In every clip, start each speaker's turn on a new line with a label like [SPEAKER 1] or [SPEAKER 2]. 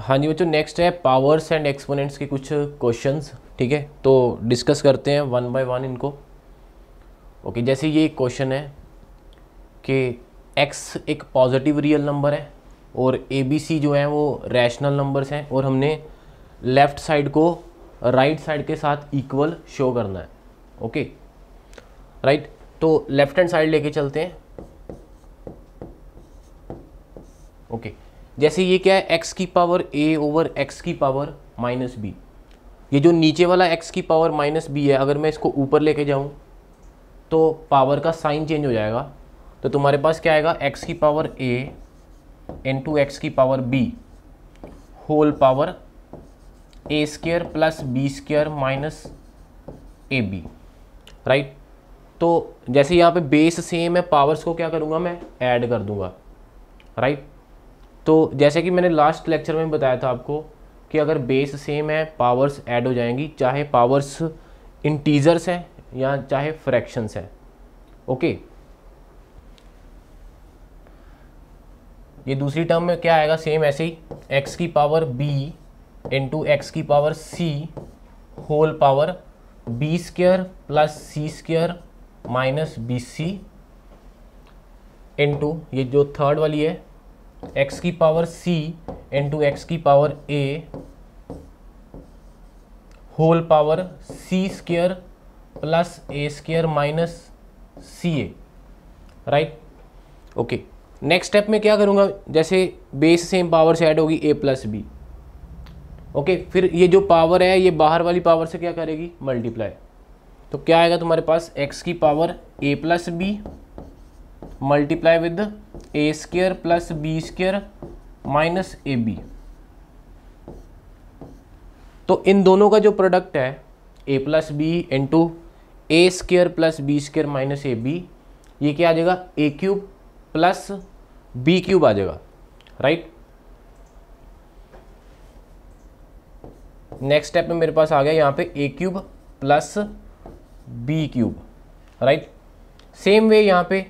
[SPEAKER 1] हाँ जी बच्चों, नेक्स्ट है पावर्स एंड एक्सपोनेंट्स के कुछ क्वेश्चंस। ठीक है, तो डिस्कस करते हैं वन बाय वन इनको। ओके, जैसे ये एक क्वेश्चन है कि x एक पॉजिटिव रियल नंबर है और ए बी सी जो है वो रैशनल नंबर्स हैं, और हमने लेफ़्ट साइड को राइट साइड के साथ इक्वल शो करना है। ओके राइट, तो लेफ्ट हैंड साइड लेके चलते हैं। ओके, जैसे ये क्या है, x की पावर a ओवर x की पावर माइनस बी। ये जो नीचे वाला x की पावर माइनस बी है, अगर मैं इसको ऊपर लेके जाऊं तो पावर का साइन चेंज हो जाएगा। तो तुम्हारे पास क्या आएगा, x की पावर a इंटू एक्स की power b whole power a square plus b square minus a b. Right, तो जैसे यहाँ पे बेस सेम है, पावर्स को क्या करूँगा मैं, ऐड कर दूंगा। राइट, तो जैसे कि मैंने लास्ट लेक्चर में बताया था आपको कि अगर बेस सेम है पावर्स ऐड हो जाएंगी, चाहे पावर्स इंटीजर्स हैं या चाहे फ्रैक्शंस हैं। ओके, ये दूसरी टर्म में क्या आएगा, सेम ऐसे ही x की पावर b इंटू एक्स की power c whole power B square plus C square minus B C into ये जो थर्ड वाली है x की पावर c इंटू एक्स की power a whole power c square plus a square minus C A. Right, okay, next step में क्या करूँगा, जैसे बेस सेम पावर से ऐड होगी a प्लस बी। ओके, फिर ये जो पावर है ये बाहर वाली पावर से क्या करेगी, मल्टीप्लाई। तो क्या आएगा तुम्हारे पास, x की power a plus b multiply with a square plus b square minus a b. तो इन दोनों का जो प्रोडक्ट है a plus B into a square plus b square minus a b, ये क्या आ जाएगा, a cube plus B cube आ जाएगा। राइट, नेक्स्ट स्टेप में मेरे पास आ गया यहाँ पे A cube plus B cube. Right, same way यहाँ पे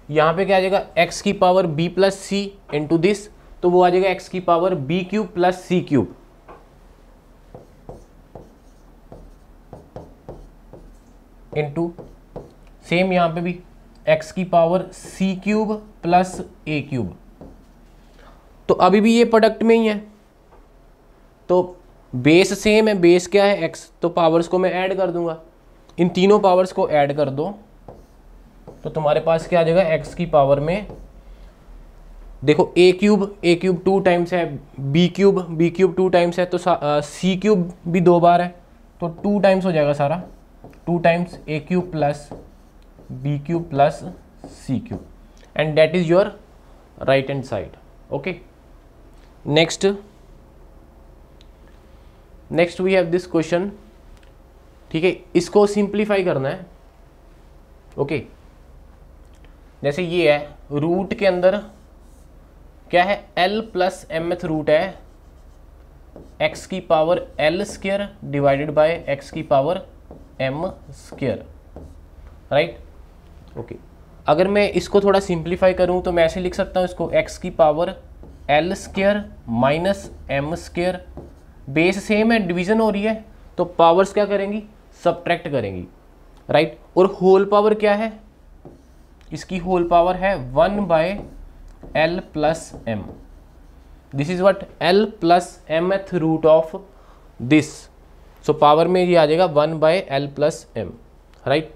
[SPEAKER 1] क्या आ जाएगा, x की power b plus C into this, तो वो आ जाएगा x की power b cube plus C cube. Into same यहाँ पे भी x की power c cube plus a cube. तो अभी भी ये प्रोडक्ट में ही है, तो बेस सेम है, बेस क्या है x, तो पावर्स को मैं ऐड कर दूंगा। इन तीनों पावर्स को ऐड कर दो तो तुम्हारे पास क्या आ जाएगा, x की पावर में देखो a क्यूब 2 टाइम्स है, b क्यूब 2 टाइम्स है, तो c क्यूब भी 2 बार है, तो 2 टाइम्स हो जाएगा सारा, 2 times a cube plus b cube plus c cube, and that is your right hand side. Okay, next we have this question. ठीक है, इसको सिंप्लीफाई करना है। ओके, जैसे ये है, रूट के अंदर क्या है, l प्लस mth रूट है x की power l square divided by x की power m square. Right, okay, अगर मैं इसको थोड़ा सिंप्लीफाई करूं तो मैं ऐसे लिख सकता हूं इसको, x की power l square minus m square. Base same है, डिवीजन हो रही है, तो पावर्स क्या करेंगी, सब्ट्रैक्ट करेंगी। राइट, और होल पावर क्या है, इसकी होल पावर है 1 by l plus m. This is what, l plus mth root of this, so power में ये आ जाएगा 1 by l plus m. Right,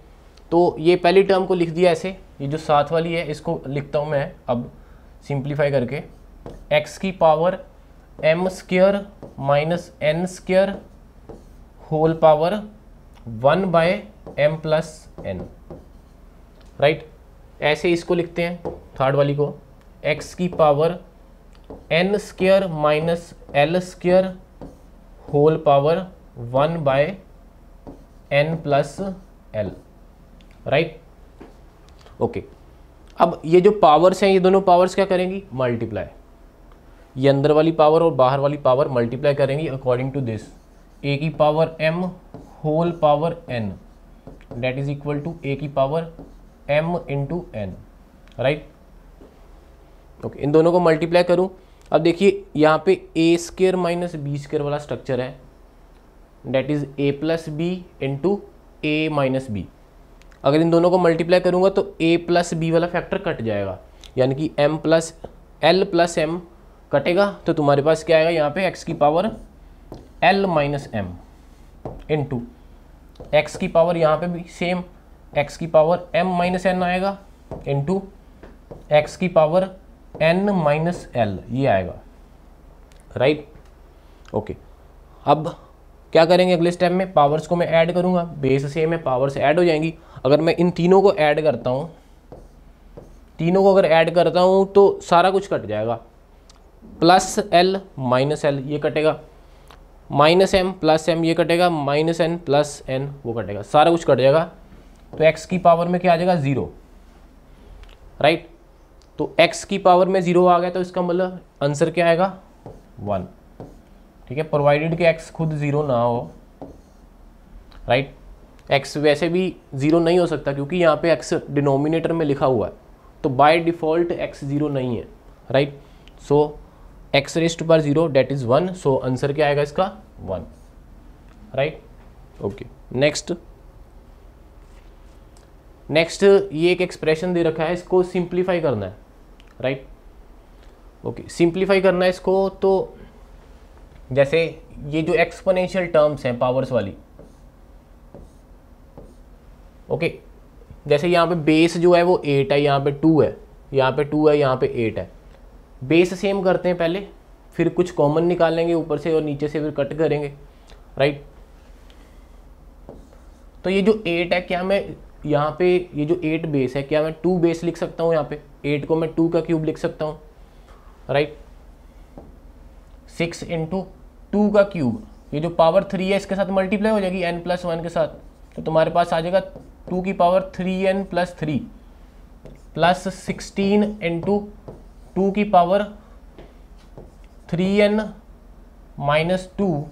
[SPEAKER 1] तो ये पहली टर्म को लिख दिया ऐसे, ये जो साथ वाली है इसको लिखता हूँ मैं अब सिंप्लीफाई करके, x की power m square minus n square whole power 1 by m plus n। Right, ऐसे इसको लिखते हैं थर्ड वाली को, x की power n square minus l square whole power 1 by n plus l। Right, okay, अब ये जो पावर्स हैं ये दोनों पावर्स क्या करेंगी, मल्टीप्लाई। ये अंदर वाली पावर और बाहर वाली पावर मल्टीप्लाई करेंगी अकॉर्डिंग टू दिस, a की power m whole power n that is equal to a की power m into n। Right, okay, इन दोनों को मल्टीप्लाई करूं अब देखिए यहाँ पे A square minus B square वाला स्ट्रक्चर है, that is A plus B into A minus B. अगर इन दोनों को मल्टीप्लाई करूँगा तो ए प्लस बी वाला फैक्टर कट जाएगा, यानी कि m plus l plus m कटेगा, तो तुम्हारे पास क्या आएगा यहाँ पे एक्स की power l minus m into x की पावर यहाँ पे भी सेम एक्स की पावर एम माइनस एन आएगा इंटू एक्स की पावर एन माइनस एल, ये आएगा, राइट। ओके, अब क्या करेंगे अगले स्टेप में, पावर्स को मैं ऐड करूँगा, बेस सेम है, पावर्स ऐड हो जाएंगी। अगर मैं इन तीनों को ऐड करता हूँ, तीनों को अगर ऐड करता हूँ तो सारा कुछ कट जाएगा, प्लस एल माइनस एल ये कटेगा, माइनस एम प्लस एम ये कटेगा, माइनस एन प्लस एन वो कटेगा, सारा कुछ कट जाएगा। तो एक्स की पावर में क्या आ जाएगा 0, राइट। तो एक्स की पावर में 0 आ गया, तो इसका मतलब आंसर क्या आएगा 1, ठीक है, प्रोवाइडेड कि एक्स खुद 0 ना हो, राइट। एक्स वैसे भी 0 नहीं हो सकता क्योंकि यहाँ पे एक्स डिनोमिनेटर में लिखा हुआ है, तो बाय डिफ़ॉल्ट एक्स 0 नहीं है, राइट। सो एक्स रेस्ट पर 0 डेट इज़ 1, सो आंसर क्या आएगा इसका 1, राइट। ओके, नेक्स्ट ये एक एक्सप्रेशन दे रखा है, इसको सिंप्लीफाई करना है, राइट। ओके, सिंप्लीफाई करना है इसको, तो जैसे ये जो एक्सपोनेंशियल टर्म्स हैं पावर्स वाली, ओके, जैसे यहाँ पे बेस जो है वो 8 है, यहाँ पे 2 है, यहाँ पे 2 है, यहाँ पे 8 है। बेस सेम करते हैं पहले, फिर कुछ कॉमन निकालेंगे ऊपर से और नीचे से फिर कट करेंगे, राइट। तो ये जो 8 है, क्या मैं यहाँ पे ये जो 8 बेस है, क्या मैं 2 बेस लिख सकता हूँ, यहाँ पे 8 को मैं 2 का क्यूब लिख सकता हूँ, राइट। 6 इंटू 2 का क्यूब, ये जो पावर 3 है इसके साथ मल्टीप्लाई हो जाएगी n+1 के साथ, तो तुम्हारे पास आ जाएगा 2 की पावर 3n+3 प्लस 16 इंटू 2 की पावर 3n-2।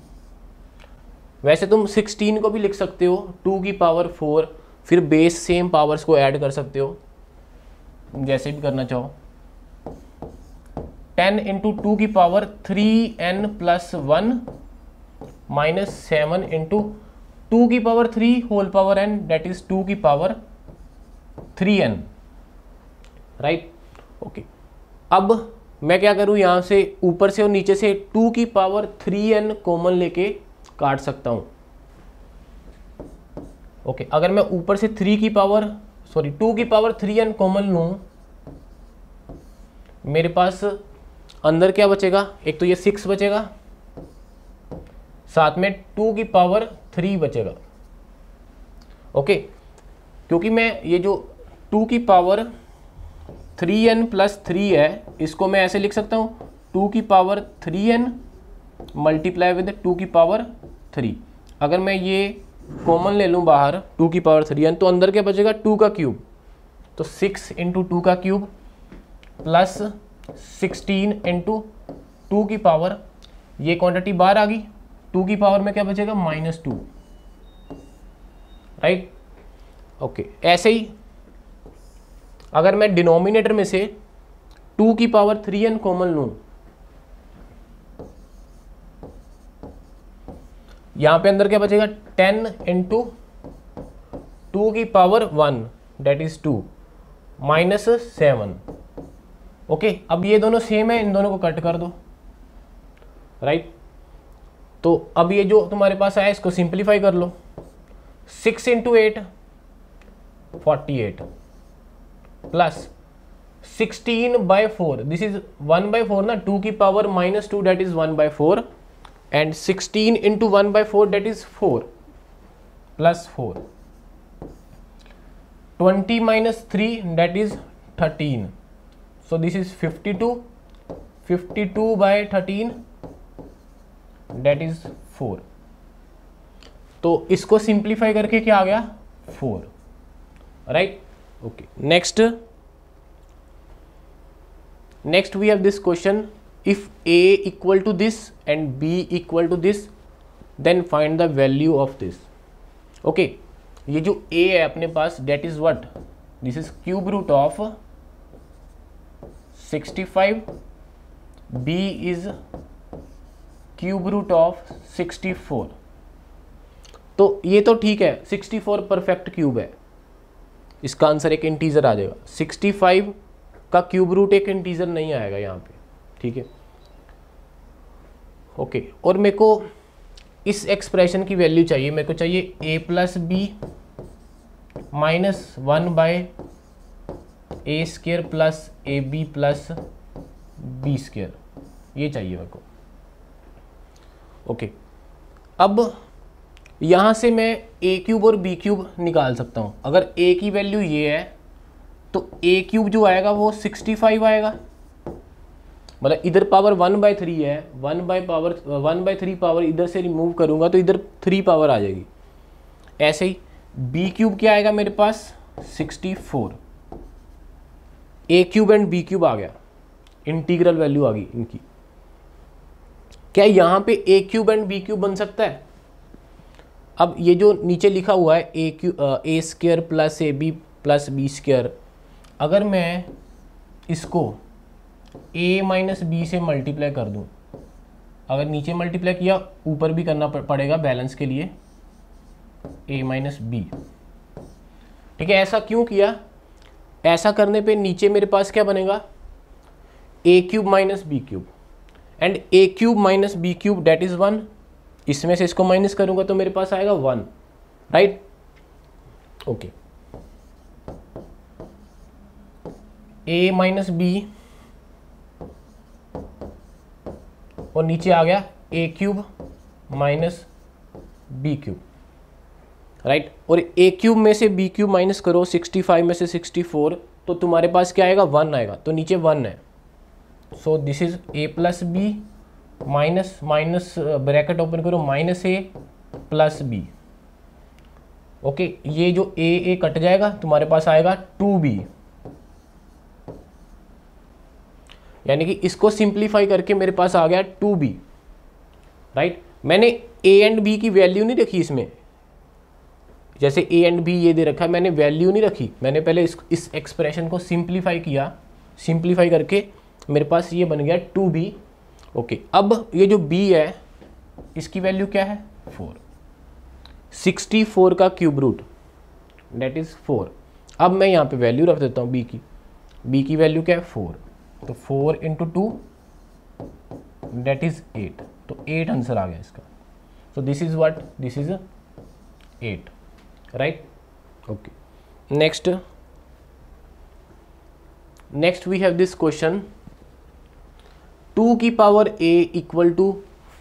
[SPEAKER 1] वैसे तुम 16 को भी लिख सकते हो 2 की पावर 4, फिर बेस सेम पावर्स को ऐड कर सकते हो, जैसे भी करना चाहो। 10 इंटू 2 की पावर 3n+1 माइनस 7 इंटू 2 की power 3 whole power n, that is 2 की पावर 3n, राइट। ओके, अब मैं क्या करूं, यहां से ऊपर से और नीचे से 2 की पावर 3n कॉमन लेके काट सकता हूं। ओके, अगर मैं ऊपर से 2 की पावर 3n कॉमन लूं, मेरे पास अंदर क्या बचेगा, एक तो ये 6 बचेगा, साथ में 2 की पावर 3 बचेगा। ओके, क्योंकि मैं ये जो 2 की पावर 3n+3 है, इसको मैं ऐसे लिख सकता हूँ 2 की पावर 3n मल्टीप्लाई विद 2 की पावर 3। अगर मैं ये कॉमन ले लूँ बाहर 2 की पावर 3n, तो अंदर क्या बचेगा 2 का क्यूब, तो 6 इंटू 2 का क्यूब प्लस 16 इंटू 2 की पावर, ये क्वांटिटी बाहर आ गई, 2 की पावर में क्या बचेगा -2, राइट। ओके, ऐसे ही अगर मैं डिनोमिनेटर में से 2 की पावर 3n कॉमन लूं, यहां पे अंदर क्या बचेगा 10 इंटू 2 की power 1 that is 2 minus 7। Okay, अब ये दोनों सेम है, इन दोनों को कट कर दो, राइट। तो अब ये जो तुम्हारे पास आया इसको सिंप्लीफाई कर लो, 6 इंटू 8 48 प्लस 16/4, दिस इज 1/4 ना, 2 की power -2 that is 1/4 and 16 into 1/4 that is 4 plus 4, 20 - 3 that is 13, so this is 52/13 that is 4। तो इसको सिंप्लीफाई करके क्या आ गया 4, right. Okay, next we have this question, if a equal to this and b equal to this, then find the value of this। Okay, ये जो a है अपने पास that is what, this is cube root of 65 b is cube root of 64। तो ये तो ठीक है, 64 perfect cube है, इसका आंसर एक इंटीजर आ जाएगा। 65 का क्यूब रूट एक इंटीजर नहीं आएगा यहाँ पे, ठीक है, ओके। और मेरे को इस एक्सप्रेशन की वैल्यू चाहिए, मेरे को चाहिए a plus B minus 1 by a square plus A B plus B square, ये चाहिए मेरे को, ओके। अब यहाँ से मैं ए क्यूब और बी क्यूब निकाल सकता हूँ। अगर a की वैल्यू ये है तो a क्यूब जो आएगा वो 65 आएगा, मतलब इधर पावर 1/3 है, 1/3 पावर इधर से रिमूव करूँगा तो इधर 3 पावर आ जाएगी। ऐसे ही b क्यूब क्या आएगा मेरे पास 64, a cube and b cube आ गया, इंटीग्रल वैल्यू आ गई इनकी। क्या यहाँ पे a cube and b cube बन सकता है? अब ये जो नीचे लिखा हुआ है A square plus A B plus B square, अगर मैं इसको a माइनस बी से मल्टीप्लाई कर दूं, अगर नीचे मल्टीप्लाई किया ऊपर भी करना पड़ेगा बैलेंस के लिए, a माइनस बी, ठीक है। ऐसा क्यों किया? ऐसा करने पे नीचे मेरे पास क्या बनेगा, a cube minus b cube, and a cube minus b cube that is 1। इसमें से इसको माइनस करूंगा तो मेरे पास आएगा 1, right, okay. a minus b और नीचे आ गया a cube minus b cube, right. और a क्यूब में से b क्यूब माइनस करो 65 में से 64, तो तुम्हारे पास क्या आएगा 1 आएगा, तो नीचे 1 है। So this is a plus B minus minus bracket open करो minus a plus b, okay. ये जो a कट जाएगा तुम्हारे पास आएगा 2b, यानी कि इसको सिंप्लीफाई करके मेरे पास आ गया 2b, राइट। मैंने a एंड b की वैल्यू नहीं रखी इसमें, जैसे a एंड b ये दे रखा है, मैंने वैल्यू नहीं रखी, मैंने पहले इस एक्सप्रेशन को सिंप्लीफाई किया, सिंप्लीफाई करके मेरे पास ये बन गया 2b, ओके। अब ये जो b है इसकी वैल्यू क्या है 4, 64 का क्यूब रूट डेट इज 4। अब मैं यहाँ पे वैल्यू रख देता हूँ b की वैल्यू क्या है 4, तो 4 इंटू 2 डेट इज 8, तो 8 आंसर आ गया इसका। So this is what, this is 8, right, okay. Next we have this question, 2 की पावर a इक्वल टू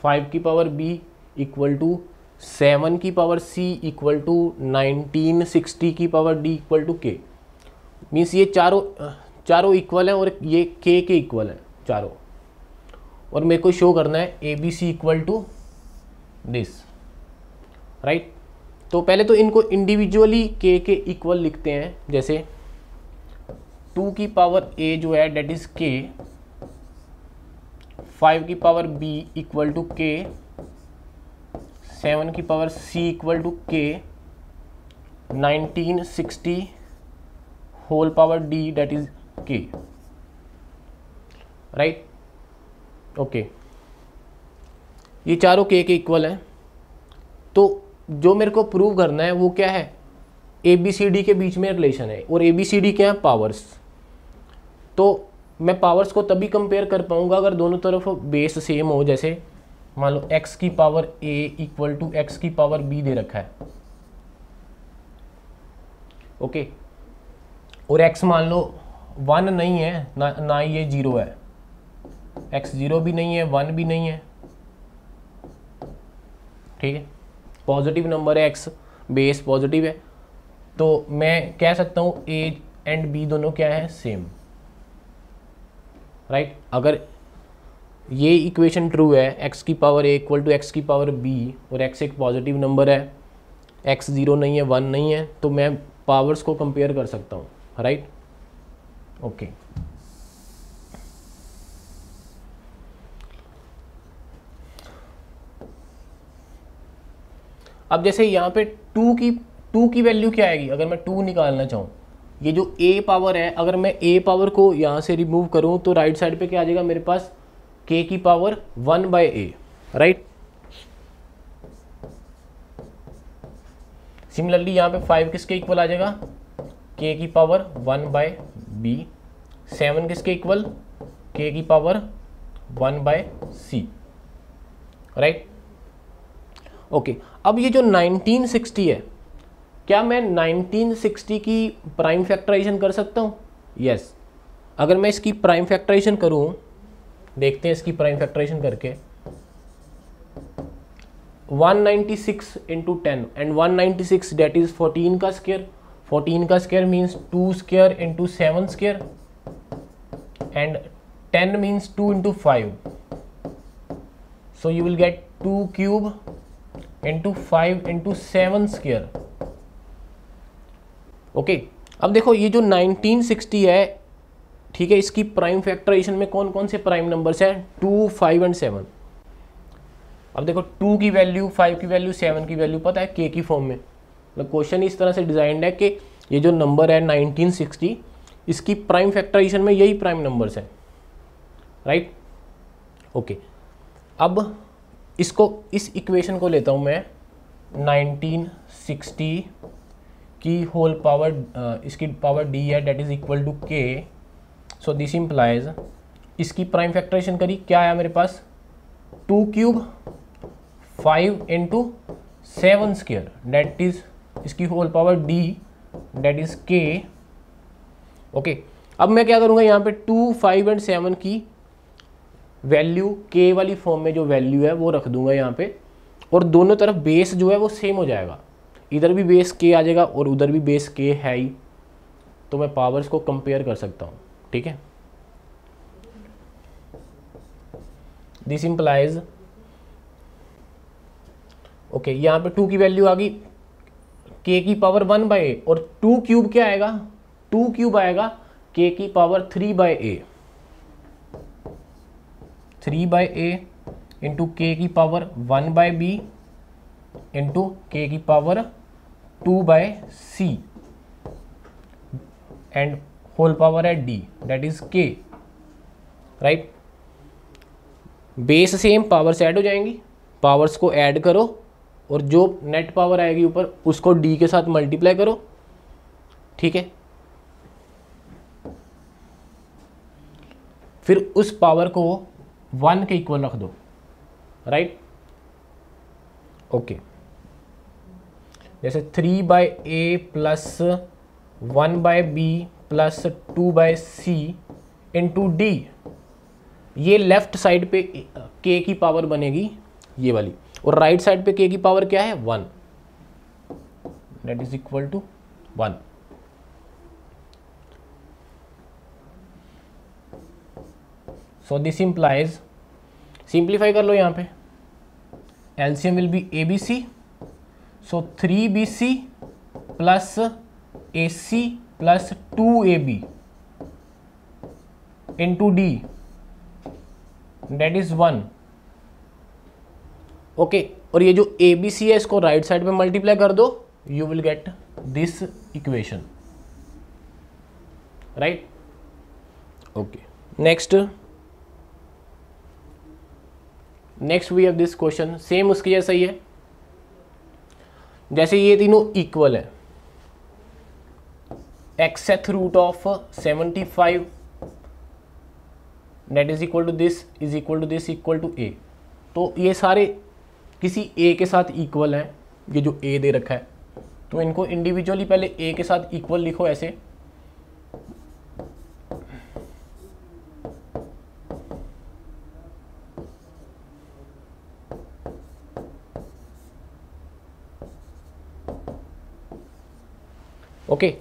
[SPEAKER 1] 5 की पावर b इक्वल टू 7 की पावर c इक्वल टू 19, 60 की power d equal to k। Means ये चारों equal हैं और ये k के इक्वल हैं चारों, और मेरे को शो करना है A B C equal to this, right. तो पहले तो इनको इंडिविजुअली k के इक्वल लिखते हैं, जैसे 2 की पावर a जो है डेट इज k, 5 की power b equal to k, 7 की power c equal to k, 19, 60 whole power d that is k, right, okay. ये चारों k के इक्वल हैं। तो जो मेरे को प्रूव करना है वो क्या है, ए बी सी डी के बीच में रिलेशन है, और ए बी सी डी क्या है पावर्स। तो मैं पावर्स को तभी कंपेयर कर पाऊंगा अगर दोनों तरफ बेस सेम हो, जैसे मान लो x की power a equal to x की पावर b दे रखा है, ओके। और x मान लो 1 नहीं है ना ये 0 है, x 0 भी नहीं है 1 भी नहीं है, ठीक है, पॉजिटिव नंबर है x, बेस पॉजिटिव है, तो मैं कह सकता हूँ a एंड b दोनों क्या है सेम, राइट। अगर ये इक्वेशन ट्रू है, x की power a equal to x की पावर b, और x एक पॉजिटिव नंबर है, x 0 नहीं है 1 नहीं है, तो मैं पावर्स को कंपेयर कर सकता हूँ, राइट, ओके। अब जैसे यहाँ पे 2 की वैल्यू क्या आएगी, अगर मैं 2 निकालना चाहूँ, ये जो a पावर है, अगर मैं a पावर को यहाँ से रिमूव करूँ तो राइट साइड पे क्या आ जाएगा मेरे पास k की पावर 1/a, राइट। सिमिलरली यहाँ पे 5 किसके इक्वल आ जाएगा, k की पावर 1/b। 7 किसके इक्वल, k की पावर 1/c, राइट। ओके, अब ये जो 1960 है, क्या मैं 1960 की प्राइम फैक्टराइजेशन कर सकता हूँ? यस। अगर मैं इसकी प्राइम फैक्टराइजेशन करूँ, देखते हैं इसकी प्राइम फैक्टराइजेशन करके। 196 इंटू 10 एंड 196 डेट इज 14 का स्क्वायर। 14 का square means 2 square into 7 square and 10 means 2 into 5, so you will gate 2 cube into 5 into 7 square. Okay, अब देखो ये जो 1960 है, ठीक है, इसकी प्राइम फैक्टराइजेशन में कौन कौन से प्राइम नंबर्स हैं, 2, 5 एंड 7। अब देखो 2 की वैल्यू, 5 की वैल्यू, 7 की वैल्यू पता है, k की फॉर्म में। मतलब क्वेश्चन इस तरह से डिजाइंड है कि ये जो नंबर है 1960, इसकी प्राइम फैक्टराइजेशन में यही प्राइम नंबर्स हैं, राइट। ओके, अब इसको, इस इक्वेशन को लेता हूँ मैं 1960 की होल पावर, इसकी पावर d है, that is equal to k। So this implies, इसकी प्राइम फैक्टराइजेशन करी, क्या आया मेरे पास, 2 cube 5 into 7 square, that is इसकी whole power d, that is k। Okay, अब मैं क्या करूँगा, यहाँ पे 2, 5 एंड 7 की वैल्यू k वाली फॉर्म में जो वैल्यू है वो रख दूंगा यहाँ पे, और दोनों तरफ बेस जो है वो सेम हो जाएगा। इधर भी बेस k आ जाएगा और उधर भी बेस k है ही, तो मैं पावर्स को कंपेयर कर सकता हूँ, ठीक है। दिस इम्प्लाइज, ओके, यहाँ पे 2 की वैल्यू आ गई, k की पावर 1/a, और 2 क्यूब क्या आएगा, 2 क्यूब आएगा k की power 3/a, 3/a into k की पावर 1/b इंटू k की power 2/c and whole power है d, that is k, right. Base same, powers add हो जाएंगी, पावर्स को ऐड करो और जो नेट पावर आएगी ऊपर उसको d के साथ मल्टीप्लाई करो, ठीक है। फिर उस पावर को 1 के इक्वल रख दो, राइट। ओके, जैसे 3/a plus 1/b plus 2/c into d, ये लेफ्ट साइड पे k की पावर बनेगी ये वाली, और राइट साइड पे k की पावर क्या है, 1, that is equal to 1। So this implies, simplify कर लो यहाँ पे, LCM will be ABC, so 3BC plus AC plus 2AB into D, that is 1। Okay, और ये जो ABC है इसको राइट साइड पे मल्टीप्लाई कर दो, you will get this equation, right. Okay, next we have this question, same उसके जैसा ही है। जैसे ये तीनों इक्वल है, xth root of 75 that is equal to this is equal to this equal to a, तो ये सारे किसी a के साथ इक्वल हैं, ये जो a दे रखा है, तो इनको इंडिविजुअली पहले a के साथ इक्वल लिखो ऐसे, ओके।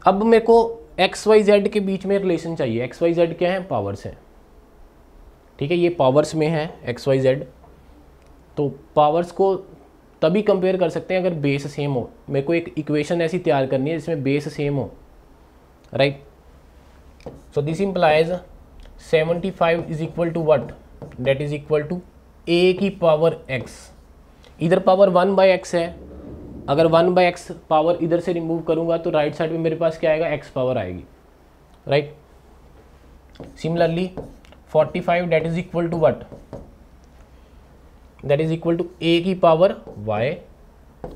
[SPEAKER 1] अब मेरे को एक्स वाई जेड के बीच में रिलेशन चाहिए, एक्स वाई जेड क्या है, पावर्स हैं, ठीक है, ये पावर्स में है एक्स वाई जेड, तो पावर्स को तभी कंपेयर कर सकते हैं अगर बेस सेम हो। मेरे को एक इक्वेशन ऐसी तैयार करनी है जिसमें बेस सेम हो, right. So this implies 75 is equal to what, that is equal to a की पावर x, इधर पावर 1/x है, अगर 1/x पावर इधर से रिमूव करूंगा तो राइट साइड में मेरे पास क्या आएगा, x पावर आएगी, right. Similarly 45 that is equal to what, that is equal to a की power y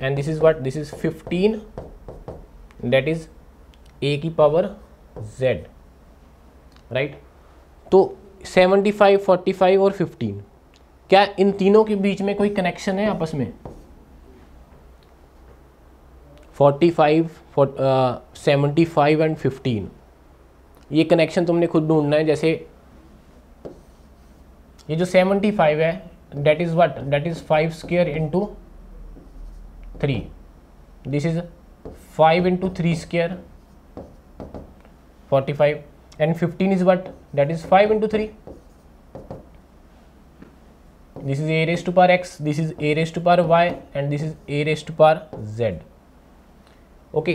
[SPEAKER 1] and this is what, this is 15 that is a की पावर z, राइट। तो 75, 45 और 15, क्या इन तीनों के बीच में कोई कनेक्शन है आपस में? 45, 75 एंड 15, ये कनेक्शन तुमने खुद ढूंढना है। जैसे ये जो 75 है that is what, that is 5 square into 3, this is 5 into 3 square 45 and 15 is what, that is 5 into 3, this is a raised to power x, this is a raised to power y and this is a raised to power z. Okay,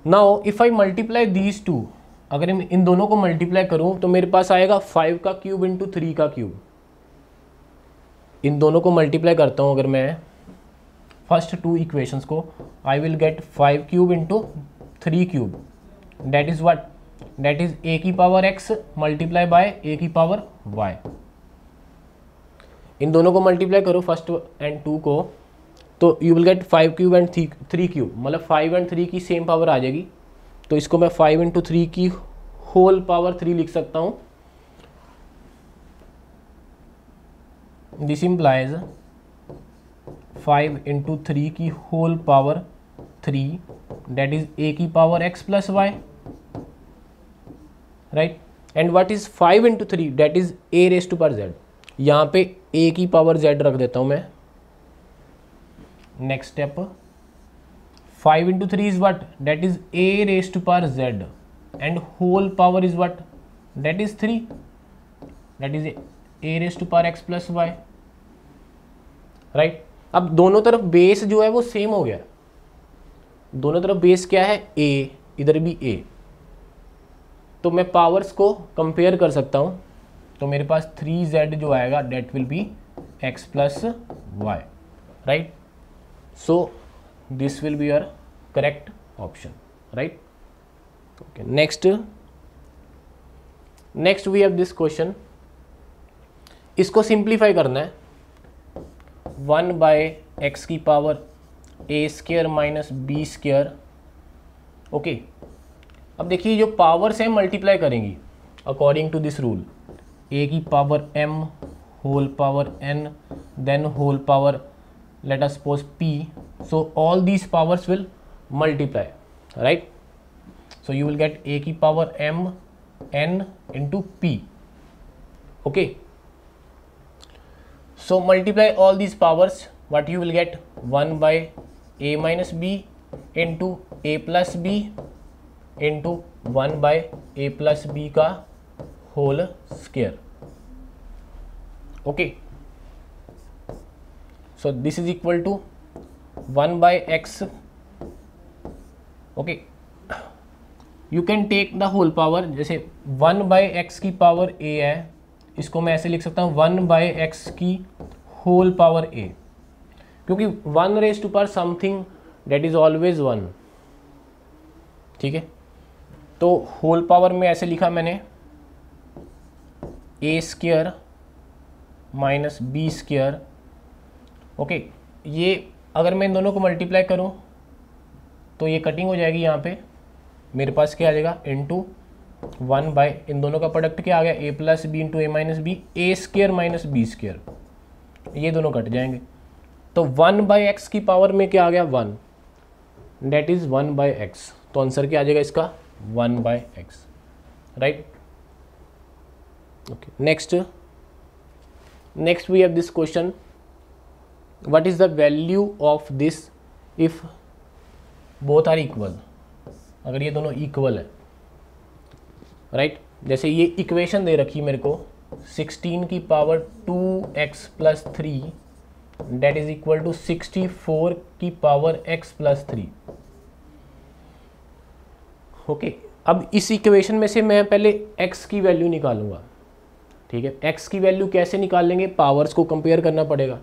[SPEAKER 1] now if I multiply these two, अगर मैं इन दोनों को multiply करूं तो मेरे पास आएगा 5 का क्यूब इंटू 3 का क्यूब। इन दोनों को मल्टीप्लाई करता हूं अगर मैं फर्स्ट टू इक्वेशंस को, I will get 5 cube into 3 cube, that is what, that is a की power x multiply by a की पावर y। इन दोनों को मल्टीप्लाई करो फर्स्ट एंड टू को, तो you will gate 5 cube and 3 cube, मतलब 5 and 3 की सेम पावर आ जाएगी। तो इसको मैं 5 इंटू 3 की होल पावर 3 लिख सकता हूँ। दिस इम्प्लाइज 5 इंटू 3 की whole power 3 that is a की power x plus y, right. And what is 5 into 3, that is a raise to power z। यहाँ पे a की पावर z रख देता हूँ मैं। Next step, 5 into 3 is what, that is a raise to power z and whole power is what, that is 3, that is a raise to power x plus y, right. अब दोनों तरफ base जो है वो सेम हो गया, दोनों तरफ बेस क्या है a, इधर भी a, तो मैं पावर्स को कंपेयर कर सकता हूँ। तो मेरे पास 3z जो आएगा that will be x plus y, right. So this will be your correct option, right. Okay, next we have this question, इसको सिंप्लीफाई करना है। 1 बाय एक्स की power a square minus b square. Okay, अब देखिए जो powers हैं multiply करेंगी according to this rule, a की power m whole power n then whole power let us suppose p, so all these powers will multiply, right? So you will get a की power m n into p, okay? So multiply all these powers, what you will get, 1 by a minus b into a plus b into 1 by a plus b का whole square, okay. So this is equal to 1 by x, okay. You can take the whole power, जैसे 1 by x की power a है, इसको मैं ऐसे लिख सकता हूँ 1 बाय एक्स की होल पावर a, क्योंकि 1 raise to power something that is always 1, ठीक है। तो होल पावर में ऐसे लिखा मैंने a square minus b square, okay. ये अगर मैं इन दोनों को मल्टीप्लाई करूं तो ये कटिंग हो जाएगी, यहाँ पे मेरे पास क्या आ जाएगा, इंटू 1 बाय, इन दोनों का प्रोडक्ट क्या आ गया, a plus B into A minus b, a square minus b square, ये दोनों कट जाएंगे। तो 1 बाय एक्स की पावर में क्या आ गया, 1, डेट इज 1 बाय एक्स। तो आंसर क्या आ जाएगा इसका, 1 by x, right. Okay, next we have this question, what is the value of this if both are equal, अगर ये दोनों इक्वल है, राइट। जैसे ये इक्वेशन दे रखी मेरे को 16 की power 2x plus 3 that is equal to 64 की पावर x प्लस 3, ओके। अब इस इक्वेशन में से मैं पहले x की वैल्यू निकालूंगा, ठीक है। x की वैल्यू कैसे निकालेंगे, पावर्स को कंपेयर करना पड़ेगा,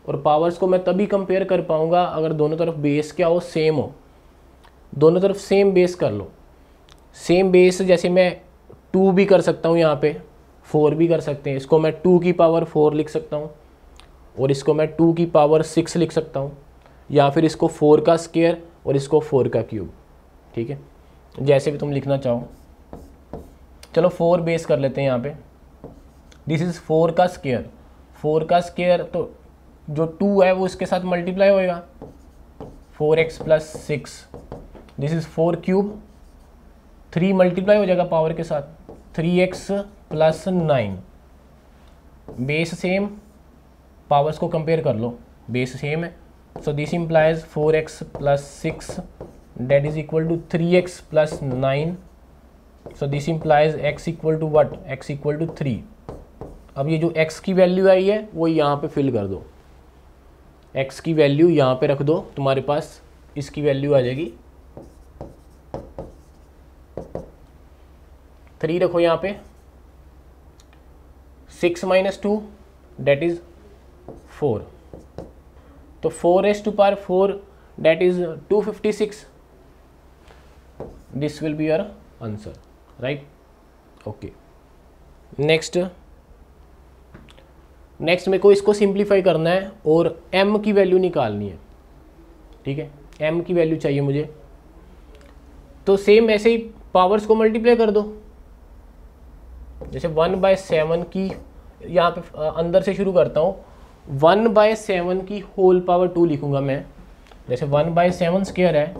[SPEAKER 1] और पावर्स को मैं तभी कंपेयर कर पाऊंगा अगर दोनों तरफ बेस क्या हो, सेम हो। दोनों तरफ सेम बेस कर लो, सेम बेस, जैसे मैं 2 भी कर सकता हूँ यहाँ पे, 4 भी कर सकते हैं, इसको मैं 2 की पावर 4 लिख सकता हूँ, और इसको मैं 2 की पावर 6 लिख सकता हूँ, या फिर इसको 4 का स्क्वायर और इसको 4 का क्यूब। ठीक है, जैसे भी तुम लिखना चाहो। चलो 4 बेस कर लेते हैं यहाँ पे। दिस इज़ 4 का स्क्वायर, 4 का स्क्वायर तो जो 2 है वो इसके साथ मल्टीप्लाई होएगा, 4x plus 6। This is 4 cube, 3 multiply हो जाएगा पावर के साथ, 3x plus 9। Base same, powers को कंपेयर कर लो, बेस सेम है। So this implies 4x plus 6 that is equal to 3x plus 9। So this implies x equal to what, x equal to 3। अब ये जो x की वैल्यू आई है वो यहाँ पे फिल कर दो, x की वैल्यू यहाँ पे रख दो, तुम्हारे पास इसकी वैल्यू आ जाएगी 3 रखो यहाँ पे, 6 माइनस 2 डेट इज 4, तो 4 to power 4 that is 256. This will be your answer, right? Okay. Next मेरे को इसको सिंप्लीफाई करना है और m की वैल्यू निकालनी है। ठीक है, m की वैल्यू चाहिए मुझे, तो सेम ऐसे ही पावर्स को मल्टीप्लाई कर दो। जैसे 1/7 की, यहाँ पे अंदर से शुरू करता हूँ, 1/7 की होल पावर 2 लिखूंगा मैं। जैसे 1/7 स्क्वायर है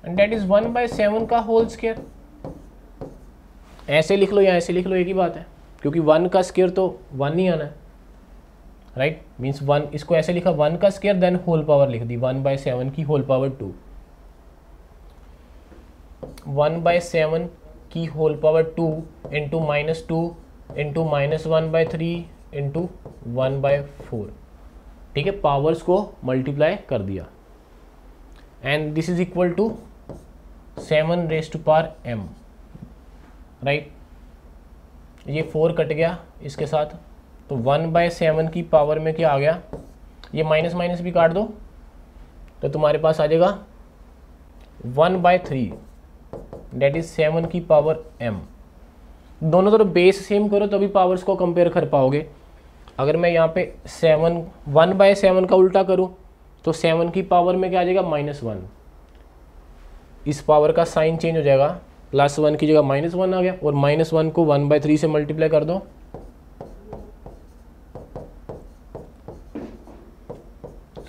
[SPEAKER 1] एंड डेट इज 1/7 का होल स्क्वायर। ऐसे लिख लो या ऐसे लिख लो, एक ही बात है, क्योंकि 1 का स्क्वायर तो 1 ही आना है, राइट। मीन्स 1, इसको ऐसे लिखा 1 का स्क्वायर देन होल पावर लिख दी, 1/7 की होल पावर 2। 1/7 की whole power 2 into -2 into -1/3 into 1/4। ठीक है, पावर्स को मल्टीप्लाई कर दिया and this is equal to 7 raise to power m, right. ये 4 कट गया इसके साथ, तो 1/7 की पावर में क्या आ गया, ये माइनस माइनस भी काट दो तो तुम्हारे पास आ जाएगा 1/3 डेट इज 7 की पावर m। दोनों तरफ बेस सेम करो तभी पावर्स को कंपेयर कर पाओगे। अगर मैं यहाँ पे 1/7 का उल्टा करूँ तो 7 की पावर में क्या आ जाएगा, -1। इस पावर का साइन चेंज हो जाएगा, +1 की जगह -1 आ गया, और -1 को 1/3 से मल्टीप्लाई कर दो,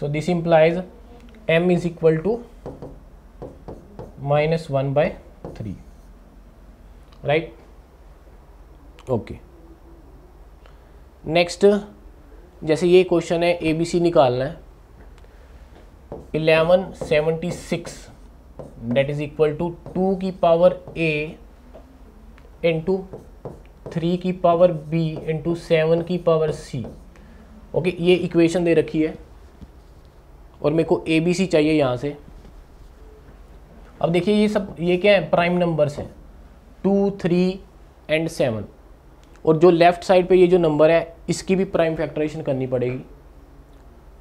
[SPEAKER 1] so this implies m is equal to -1/3, right. Okay, next जैसे ये क्वेश्चन है ABC निकालना है। 1176 डेट इज इक्वल टू 2 की पावर A इंटू 3 की पावर B इंटू 7 की पावर C। ओके, ये इक्वेशन दे रखी है और मेरे को ABC चाहिए यहाँ से। अब देखिए ये क्या है, प्राइम नंबर्स हैं 2, 3 एंड 7, और जो लेफ्ट साइड पे ये जो नंबर है इसकी भी प्राइम फैक्टराइजेशन करनी पड़ेगी।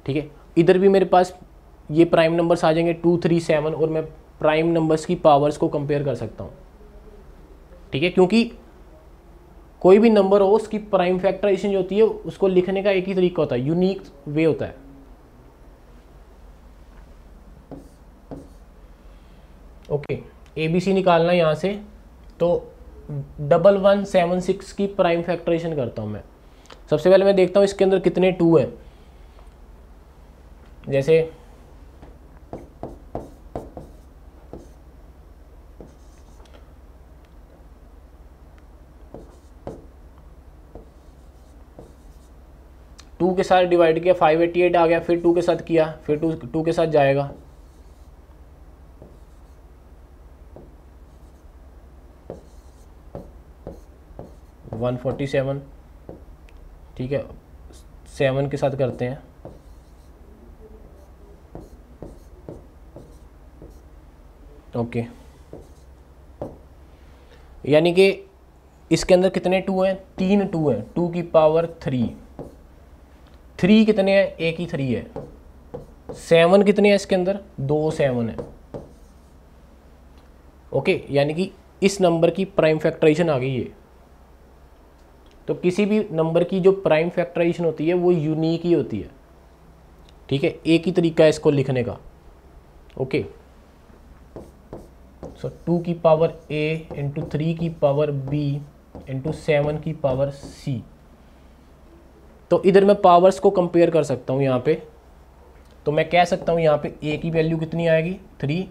[SPEAKER 1] ठीक है, इधर भी मेरे पास ये प्राइम नंबर्स आ जाएंगे 2, 3, 7, और मैं प्राइम नंबर्स की पावर्स को कंपेयर कर सकता हूँ। ठीक है, क्योंकि कोई भी नंबर हो उसकी प्राइम फैक्टराइजेशन जो होती है उसको लिखने का एक ही तरीका होता है, यूनिक वे होता है। ओके, ABC निकालना है यहाँ से, तो 1176 की प्राइम फैक्टराइजेशन करता हूँ मैं। सबसे पहले मैं देखता हूँ इसके अंदर कितने 2 हैं। जैसे टू के साथ डिवाइड किया 588 आ गया, फिर 2 के साथ किया, फिर 2 के साथ जाएगा, वन 147। ठीक है, 7 के साथ करते हैं, ओके। यानी कि इसके अंदर कितने 2 हैं, 3 2 हैं, 2 की पावर 3। 3 कितने हैं, एक ही 3 है। 7 कितने हैं इसके अंदर, 2 7 है। ओके, यानी कि इस नंबर की प्राइम फैक्टराइजेशन आ गई है। तो किसी भी नंबर की जो प्राइम फैक्टराइजेशन होती है वो यूनिक ही होती है, ठीक है। एक ही तरीका है इसको लिखने का, ओके। सो 2 की पावर a इंटू 3 की पावर b इंटू 7 की पावर c। तो इधर मैं पावर्स को कंपेयर कर सकता हूँ यहाँ पे, तो मैं कह सकता हूँ यहाँ पे a की वैल्यू कितनी आएगी 3,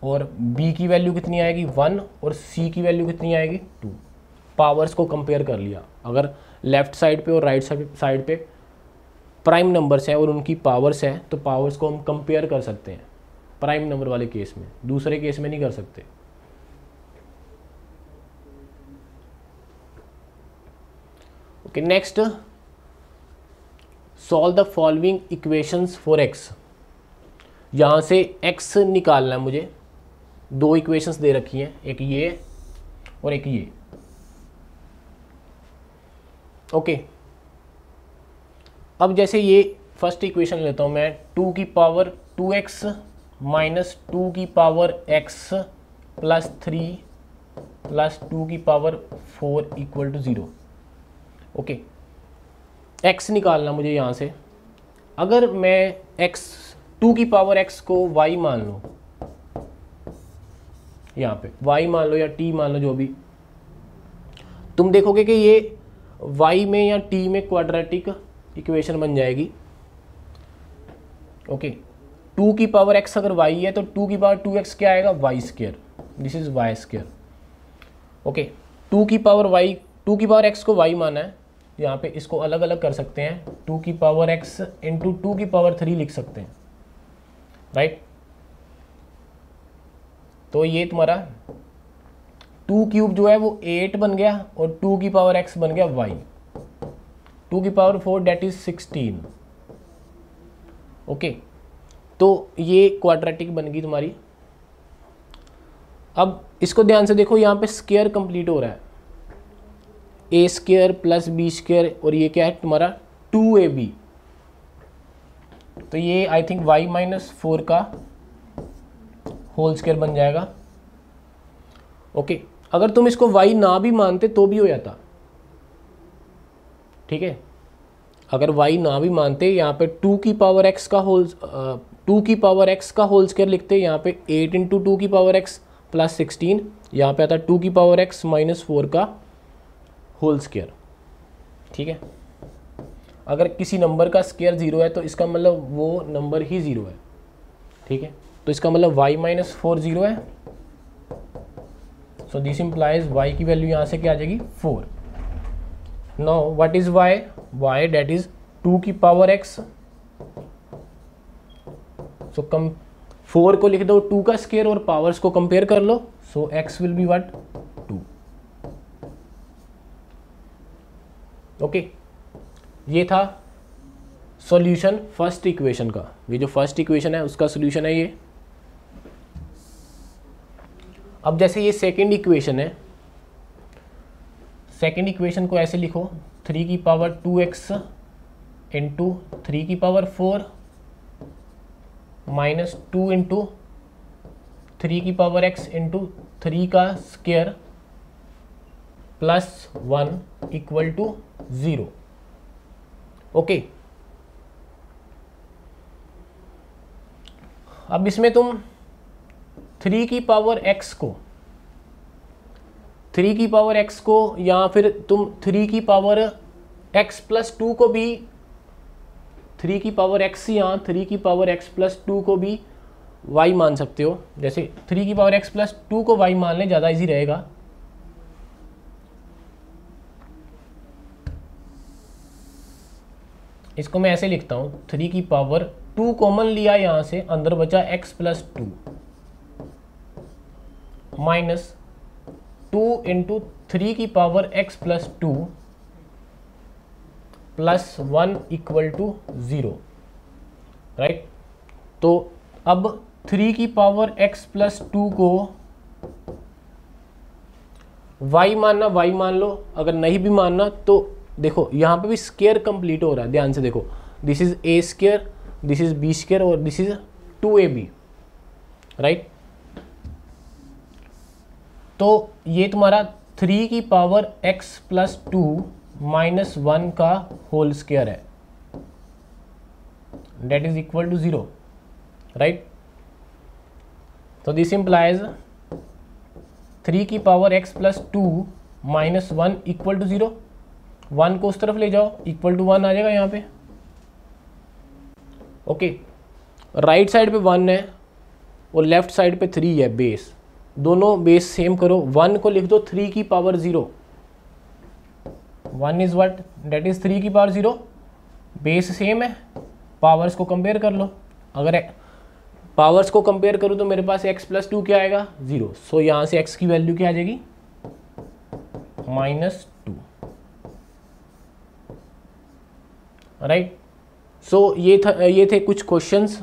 [SPEAKER 1] और b की वैल्यू कितनी आएगी 1, और c की वैल्यू कितनी आएगी 2। पावर्स को कंपेयर कर लिया। अगर लेफ्ट साइड पे और राइट साइड पे प्राइम नंबर्स हैं और उनकी पावर्स हैं, तो पावर्स को हम कंपेयर कर सकते हैं प्राइम नंबर वाले केस में, दूसरे केस में नहीं कर सकते। Okay, next, solve the following equations for x। यहां से x निकालना है मुझे। दो इक्वेशंस दे रखी हैं, एक ये और एक ये, ओके। अब जैसे ये फर्स्ट इक्वेशन लेता हूं मैं, 2 की पावर 2x माइनस 2 की पावर x प्लस 3 प्लस 2 की power 4 equal to 0, okay. x निकालना मुझे यहाँ से। अगर मैं x 2 की पावर x को y मान लूँ, यहाँ पे y मान लो या t मान लो, जो भी, तुम देखोगे कि ये y में या t में क्वाड्रेटिक इक्वेशन बन जाएगी, ओके। 2 की पावर x अगर y है तो 2 की पावर 2x क्या आएगा y square, this is y square, okay. 2 की पावर x को y माना है, यहाँ पे इसको अलग अलग कर सकते हैं, 2 की पावर x इंटू 2 की पावर 3 लिख सकते हैं, राइट। तो ये तुम्हारा 2 क्यूब जो है वो 8 बन गया, और 2 की पावर x बन गया y, 2 की पावर 4 डेट इज 16, ओके। तो ये क्वाड्रेटिक बन गई तुम्हारी। अब इसको ध्यान से देखो, यहाँ पे स्क्वायर कंप्लीट हो रहा है, ए स्क्वायर प्लस बी स्क्वायर, और ये क्या है तुम्हारा 2ab। तो ये आई थिंक y माइनस 4 का होल स्क्वायर बन जाएगा, ओके। अगर तुम इसको y ना भी मानते तो भी हो जाता, ठीक है। अगर y ना भी मानते, यहाँ पे 2 की पावर x का होल स्क्वायर लिखते, यहाँ पे 8 इंटू 2 की पावर x प्लस 16, यहाँ पे आता 2 की पावर x माइनस 4 का होल स्क्वायर, ठीक है। अगर किसी नंबर का स्क्वायर 0 है तो इसका मतलब वो नंबर ही 0 है, ठीक है। तो इसका मतलब y माइनस 4 0 है, सो दिस इम्प्लाइज y की वैल्यू यहाँ से क्या आ जाएगी 4। Now what is y that is 2 की पावर x, सो 4 को लिख दो 2 का स्क्वायर और पावर्स को कंपेयर कर लो, सो x will be what 2, okay. ये था सॉल्यूशन फर्स्ट इक्वेशन का। ये जो फर्स्ट इक्वेशन है उसका सॉल्यूशन है ये। अब जैसे ये सेकंड इक्वेशन है, सेकंड इक्वेशन को ऐसे लिखो, 3 की पावर 2x इंटू 3 की पावर 4 माइनस 2 इंटू 3 की पावर x इंटू 3 का square plus 1 equal to 0, okay. अब इसमें तुम 3 की पावर x को या फिर तुम 3 की पावर x प्लस 2 को भी 3 की पावर x या 3 की पावर x प्लस 2 को भी y मान सकते हो। जैसे 3 की पावर x प्लस 2 को y मान लें, ज़्यादा इजी रहेगा। इसको मैं ऐसे लिखता हूँ, 3 की पावर 2 कॉमन लिया यहाँ से, अंदर बचा x प्लस 2 माइनस 2 इंटू 3 की power x plus 2 plus 1 equal to 0, right. तो अब 3 की पावर x प्लस 2 को y मानना y मान लो, अगर नहीं भी मानना तो देखो यहाँ पे भी स्क्वायर कंप्लीट हो रहा है, ध्यान से देखो, this is a square, this is b square और दिस इज 2ab, राइट। तो ये तुम्हारा 3 की पावर x प्लस 2 माइनस 1 का होल स्क्वायर है, that is equal to 0, right. तो दिस इंप्लाइज 3 की power x plus 2 minus 1 equal to 0। 1 को उस तरफ ले जाओ, इक्वल टू 1 आ जाएगा यहाँ पे। ओके, राइट साइड पे 1 है और लेफ्ट साइड पे 3 है बेस, दोनों बेस सेम करो। 1 को लिख दो 3 की power 0, 1 is what, that is 3 की पावर 0। बेस सेम है, पावर्स को कंपेयर कर लो। अगर पावर्स को कंपेयर करूँ तो मेरे पास x प्लस 2 क्या आएगा, 0। सो यहाँ से x की वैल्यू क्या आ जाएगी, -2, राइट। सो ये थे कुछ क्वेश्चंस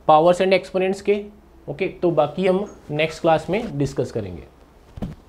[SPEAKER 1] पावर्स एंड एक्सपोनेंट्स के। ओके, तो बाकी हम नेक्स्ट क्लास में डिस्कस करेंगे।